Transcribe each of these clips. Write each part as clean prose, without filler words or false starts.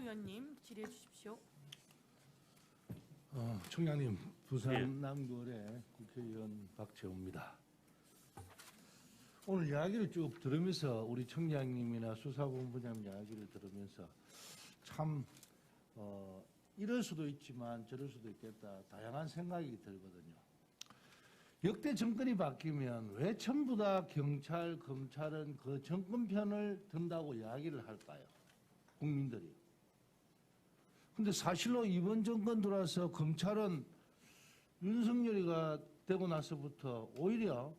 의원님 질의해 주십시오. 총장님, 부산 남구의 국회의원 박재호입니다. 오늘 이야기를 쭉 들으면서 우리 총장님이나 수사본부장 이야기를 들으면서 참 이럴 수도 있지만 저럴 수도 있겠다 다양한 생각이 들거든요. 역대 정권이 바뀌면 왜 전부 다 경찰, 검찰은 그 정권 편을 든다고 이야기를 할까요? 국민들이. 근데 사실로 이번 정권 들어와서 검찰은 윤석열이가 되고 나서부터 오히려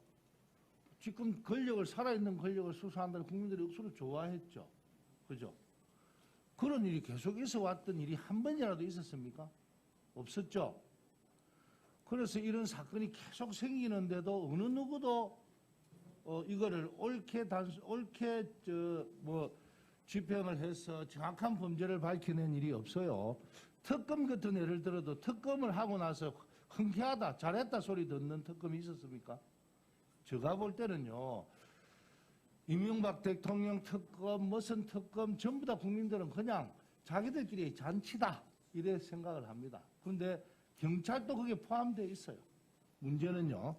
지금 살아있는 권력을 수사한다는 국민들이 억수로 좋아했죠. 그죠? 그런 일이 계속 있어 왔던 일이 한 번이라도 있었습니까? 없었죠. 그래서 이런 사건이 계속 생기는데도 어느 누구도 이거를 옳게 집행을 해서 정확한 범죄를 밝혀낸 일이 없어요. 특검 같은 예를 들어도 특검을 하고 나서 흔쾌하다, 잘했다 소리 듣는 특검이 있었습니까? 제가 볼 때는요, 이명박 대통령 특검, 무슨 특검 전부 다 국민들은 그냥 자기들끼리 잔치다 이래 생각을 합니다. 그런데 경찰도 그게 포함되어 있어요. 문제는요,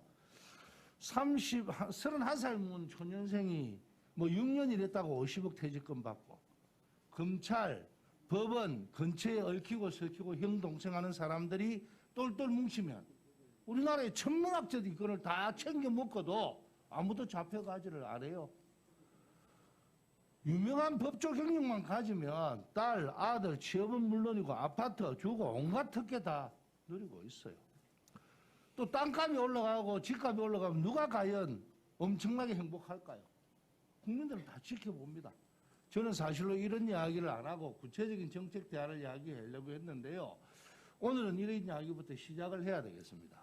31살 문 초년생이 6년 일했다고 50억 퇴직금 받고, 검찰, 법원 근처에 얽히고 설키고 형 동생하는 사람들이 똘똘 뭉치면 우리나라의 천문학자들이 이걸 다 챙겨 먹고도 아무도 잡혀가지를 않아요. 유명한 법조 경력만 가지면 딸, 아들, 취업은 물론이고 아파트 주고 온갖 특혜 다 누리고 있어요. 또 땅값이 올라가고 집값이 올라가면 누가 과연 엄청나게 행복할까요? 국민들은 다 지켜봅니다. 저는 사실로 이런 이야기를 안 하고 구체적인 정책 대안을 이야기하려고 했는데요. 오늘은 이런 이야기부터 시작을 해야 되겠습니다.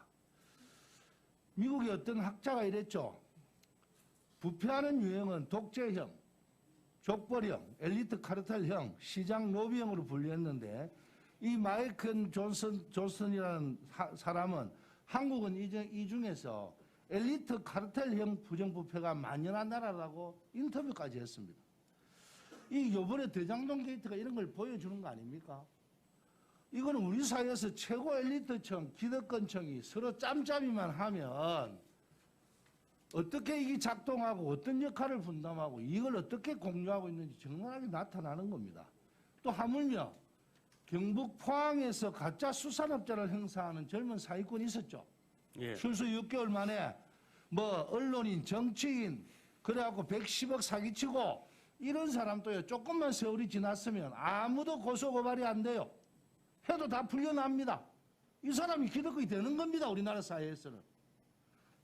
미국의 어떤 학자가 이랬죠. 부패하는 유형은 독재형, 족벌형, 엘리트 카르텔형, 시장 로비형으로 분류했는데 이 마이클 존슨이라는 사람은 한국은 이 중에서 엘리트 카르텔형 부정부패가 만연한 나라라고 인터뷰까지 했습니다. 이 요번에 대장동 게이트가 이런 걸 보여주는 거 아닙니까? 이거는 우리 사회에서 최고 엘리트층, 기득권층이 서로 짬짬이만 하면 어떻게 이게 작동하고 어떤 역할을 분담하고 이걸 어떻게 공유하고 있는지 적나라하게 나타나는 겁니다. 또 하물며 경북 포항에서 가짜 수산업자를 행사하는 젊은 사기꾼이 있었죠. 예. 출소 6개월 만에 언론인, 정치인 그래갖고 110억 사기치고 이런 사람도요 조금만 세월이 지났으면 아무도 고소고발이 안 돼요. 해도 다 풀려납니다. 이 사람이 기득권이 되는 겁니다. 우리나라 사회에서는.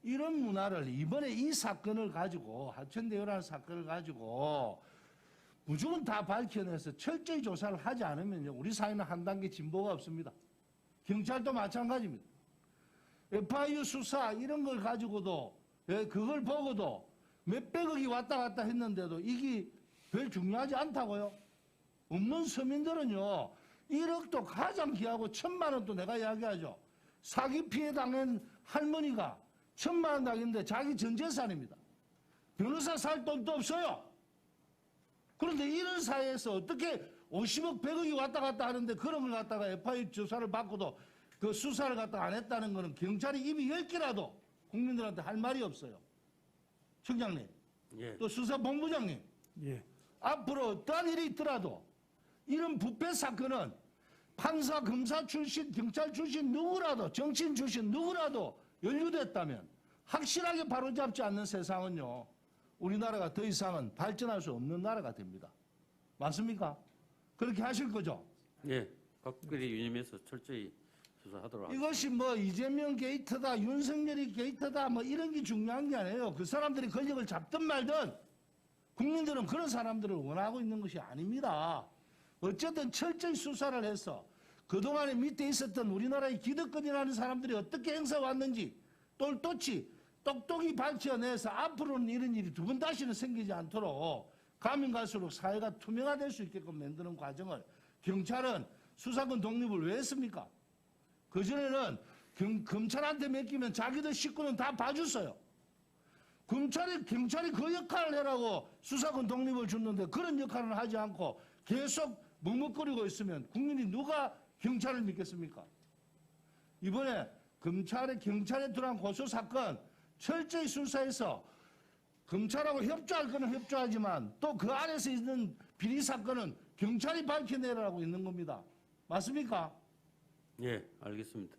이런 문화를 이번에 이 사건을 가지고 하천대유라는 사건을 가지고 무조건 다 밝혀내서 철저히 조사를 하지 않으면요 우리 사회는 한 단계 진보가 없습니다. 경찰도 마찬가지입니다. FIU 수사 이런 걸 가지고도 그걸 보고도 몇백억이 왔다 갔다 했는데도 이게 별 중요하지 않다고요. 없는 서민들은요 1억도 가장 귀하고 1,000만 원도 내가 이야기하죠. 사기 피해 당한 할머니가 1,000만 원 당했는데 자기 전 재산입니다. 변호사 살 돈도 없어요. 그런데 이런 사회에서 어떻게 50억 100억이 왔다 갔다 하는데 그런 걸 갖다가 FIU 조사를 받고도 그 수사를 갖다 안 했다는 것은 경찰이 입이 10개라도 국민들한테 할 말이 없어요. 청장님, 예. 또 수사본부장님, 예. 앞으로 어떠한 일이 있더라도 이런 부패 사건은 판사, 검사 출신, 경찰 출신 누구라도 정치인 출신 누구라도 연루됐다면 확실하게 바로잡지 않는 세상은요 우리나라가 더 이상은 발전할 수 없는 나라가 됩니다. 맞습니까? 그렇게 하실 거죠? 예. 각별히 유념해서 철저히 수사하도록 하겠습니다. 이것이 이재명 게이트다, 윤석열이 게이트다, 이런 게 중요한 게 아니에요. 그 사람들이 권력을 잡든 말든 국민들은 그런 사람들을 원하고 있는 것이 아닙니다. 어쨌든 철저히 수사를 해서 그동안에 밑에 있었던 우리나라의 기득권이라는 사람들이 어떻게 행사왔는지 똘똘히 똑똑히 밝혀내서 앞으로는 이런 일이 두 번 다시는 생기지 않도록 가면 갈수록 사회가 투명화될 수 있게끔 만드는 과정을 경찰은 수사권 독립을 왜 했습니까? 그전에는 검찰한테 맡기면 자기들 식구는 다 봐줬어요. 경찰이 그 역할을 해라고 수사권 독립을 줬는데 그런 역할을 하지 않고 계속 묵묵거리고 있으면 국민이 누가 경찰을 믿겠습니까? 이번에 경찰에 들어간 고소 사건 철저히 수사해서 검찰하고 협조할 거는 협조하지만 또 그 안에서 있는 비리 사건은 경찰이 밝혀내라고 있는 겁니다. 맞습니까? 예, 알겠습니다.